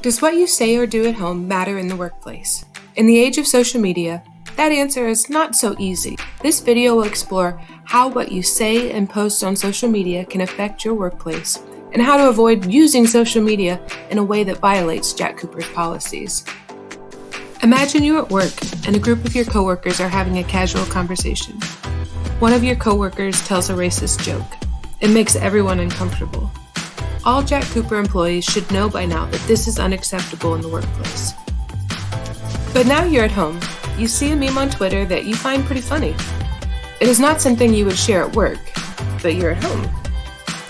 Does what you say or do at home matter in the workplace? In the age of social media, that answer is not so easy. This video will explore how what you say and post on social media can affect your workplace, and how to avoid using social media in a way that violates Jack Cooper's policies. Imagine you're at work and a group of your coworkers are having a casual conversation. One of your coworkers tells a racist joke. It makes everyone uncomfortable. All Jack Cooper employees should know by now that this is unacceptable in the workplace. But now you're at home. You see a meme on Twitter that you find pretty funny. It is not something you would share at work, but you're at home.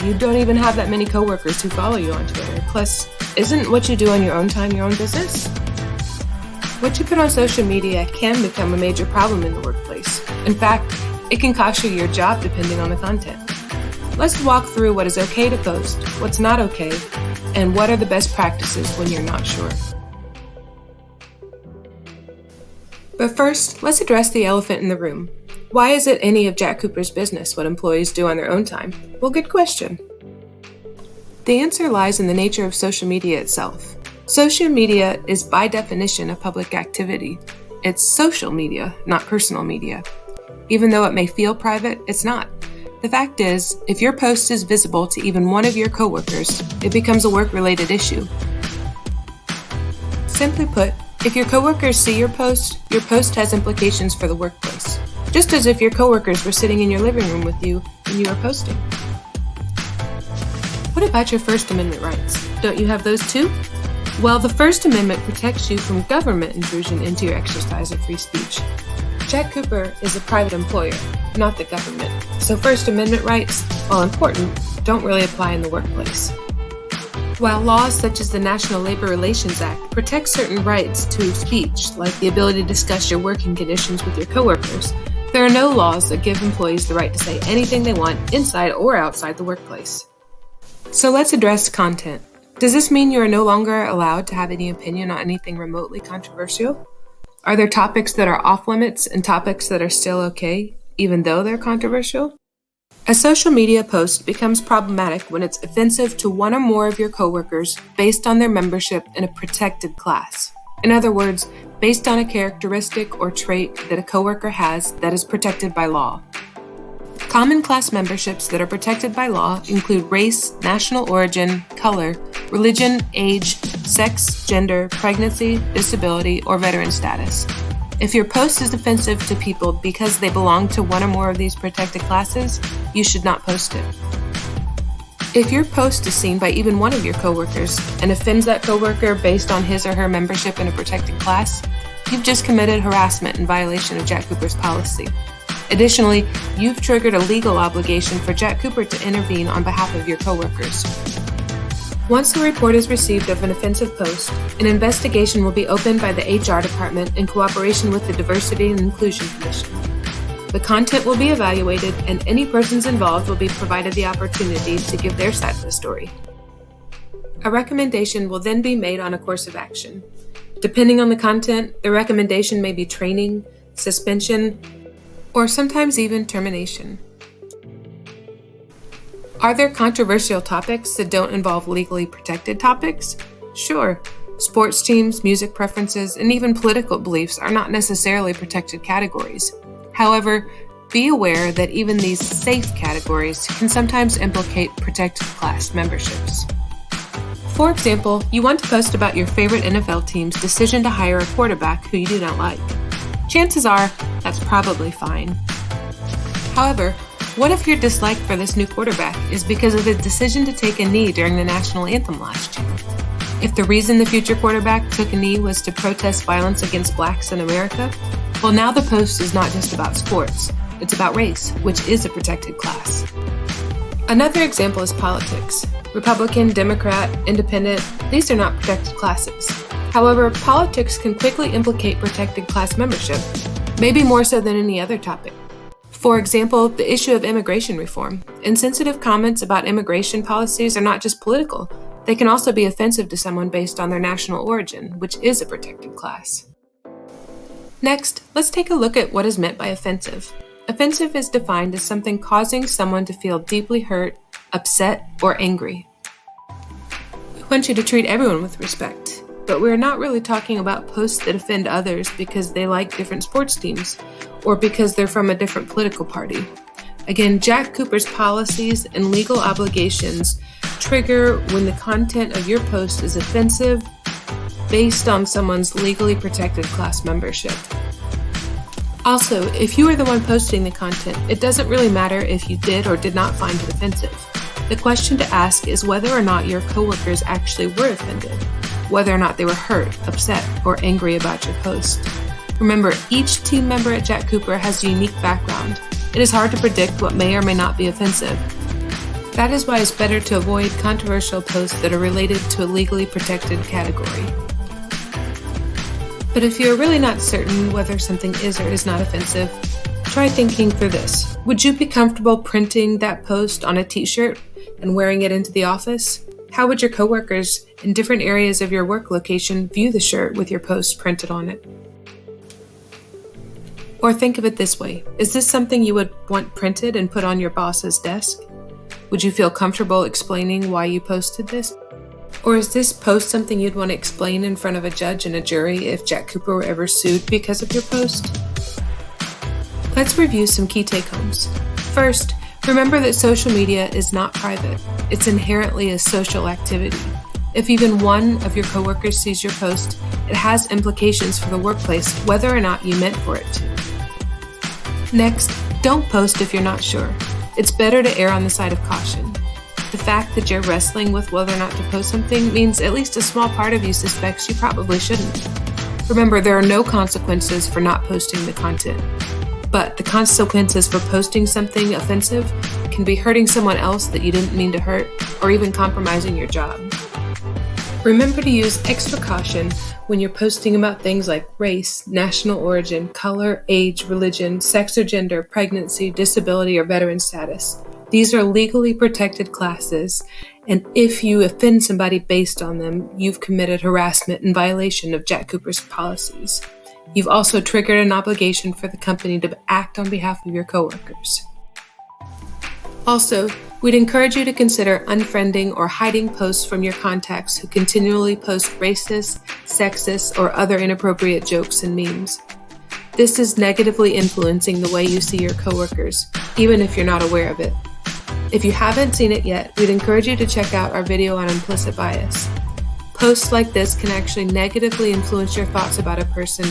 You don't even have that many coworkers who follow you on Twitter. Plus, isn't what you do on your own time your own business? What you put on social media can become a major problem in the workplace. In fact, it can cost you your job depending on the content. Let's walk through what is okay to post, what's not okay, and what are the best practices when you're not sure. But first, let's address the elephant in the room. Why is it any of Jack Cooper's business what employees do on their own time? Well, good question. The answer lies in the nature of social media itself. Social media is by definition a public activity. It's social media, not personal media. Even though it may feel private, it's not. The fact is, if your post is visible to even one of your coworkers, it becomes a work-related issue. Simply put, if your coworkers see your post has implications for the workplace. Just as if your coworkers were sitting in your living room with you when you were posting. What about your First Amendment rights? Don't you have those too? Well, the First Amendment protects you from government intrusion into your exercise of free speech. Jack Cooper is a private employer, not the government, so First Amendment rights, while important, don't really apply in the workplace. While laws such as the National Labor Relations Act protect certain rights to speech, like the ability to discuss your working conditions with your coworkers, there are no laws that give employees the right to say anything they want inside or outside the workplace. So let's address content. Does this mean you are no longer allowed to have any opinion on anything remotely controversial? Are there topics that are off limits and topics that are still okay, even though they're controversial? A social media post becomes problematic when it's offensive to one or more of your coworkers based on their membership in a protected class. In other words, based on a characteristic or trait that a coworker has that is protected by law. Common class memberships that are protected by law include race, national origin, color, religion, age, sex, gender, pregnancy, disability, or veteran status. If your post is offensive to people because they belong to one or more of these protected classes, you should not post it. If your post is seen by even one of your coworkers and offends that coworker based on his or her membership in a protected class, you've just committed harassment in violation of Jack Cooper's policy. Additionally, you've triggered a legal obligation for Jack Cooper to intervene on behalf of your coworkers. Once a report is received of an offensive post, an investigation will be opened by the HR department in cooperation with the Diversity and Inclusion Commission. The content will be evaluated, and any persons involved will be provided the opportunity to give their side of the story. A recommendation will then be made on a course of action. Depending on the content, the recommendation may be training, suspension, or sometimes even termination. Are there controversial topics that don't involve legally protected topics? Sure. Sports teams, music preferences, and even political beliefs are not necessarily protected categories. However, be aware that even these safe categories can sometimes implicate protected class memberships. For example, you want to post about your favorite NFL team's decision to hire a quarterback who you do not like. Chances are, that's probably fine. However, what if your dislike for this new quarterback is because of his decision to take a knee during the national anthem last year? If the reason the future quarterback took a knee was to protest violence against blacks in America, well, now the post is not just about sports, it's about race, which is a protected class. Another example is politics. Republican, Democrat, Independent, these are not protected classes. However, politics can quickly implicate protected class membership, maybe more so than any other topic. For example, the issue of immigration reform. Insensitive comments about immigration policies are not just political, they can also be offensive to someone based on their national origin, which is a protected class. Next, let's take a look at what is meant by offensive. Offensive is defined as something causing someone to feel deeply hurt, upset, or angry. want you to treat everyone with respect, but we're not really talking about posts that offend others because they like different sports teams or because they're from a different political party. Again, Jack Cooper's policies and legal obligations trigger when the content of your post is offensive based on someone's legally protected class membership. Also, if you are the one posting the content, it doesn't really matter if you did or did not find it offensive. The question to ask is whether or not your coworkers actually were offended, whether or not they were hurt, upset, or angry about your post. Remember, each team member at Jack Cooper has a unique background. It is hard to predict what may or may not be offensive. That is why it's better to avoid controversial posts that are related to a legally protected category. But if you're really not certain whether something is or is not offensive, try thinking through this. Would you be comfortable printing that post on a t-shirt and wearing it into the office? How would your coworkers in different areas of your work location view the shirt with your post printed on it? Or think of it this way. Is this something you would want printed and put on your boss's desk? Would you feel comfortable explaining why you posted this? Or is this post something you'd want to explain in front of a judge and a jury if Jack Cooper were ever sued because of your post? Let's review some key take-homes. First, remember that social media is not private. It's inherently a social activity. If even one of your coworkers sees your post, it has implications for the workplace whether or not you meant for it to. Next, don't post if you're not sure. It's better to err on the side of caution. The fact that you're wrestling with whether or not to post something means at least a small part of you suspects you probably shouldn't. Remember, there are no consequences for not posting the content, but the consequences for posting something offensive can be hurting someone else that you didn't mean to hurt, or even compromising your job. Remember to use extra caution when you're posting about things like race, national origin, color, age, religion, sex or gender, pregnancy, disability, or veteran status. These are legally protected classes, and if you offend somebody based on them, you've committed harassment in violation of Jack Cooper's policies. You've also triggered an obligation for the company to act on behalf of your coworkers. Also, we'd encourage you to consider unfriending or hiding posts from your contacts who continually post racist, sexist, or other inappropriate jokes and memes. This is negatively influencing the way you see your coworkers, even if you're not aware of it. If you haven't seen it yet, we'd encourage you to check out our video on implicit bias. Posts like this can actually negatively influence your thoughts about a person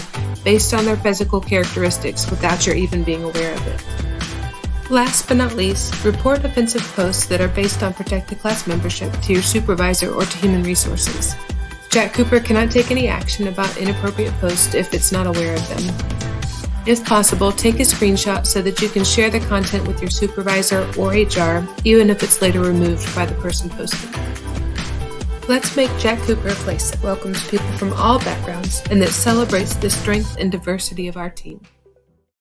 based on their physical characteristics without your even being aware of it. Last but not least, report offensive posts that are based on protected class membership to your supervisor or to Human Resources. Jack Cooper cannot take any action about inappropriate posts if it's not aware of them. If possible, take a screenshot so that you can share the content with your supervisor or HR, even if it's later removed by the person posting. Let's make Jack Cooper a place that welcomes people from all backgrounds and that celebrates the strength and diversity of our team.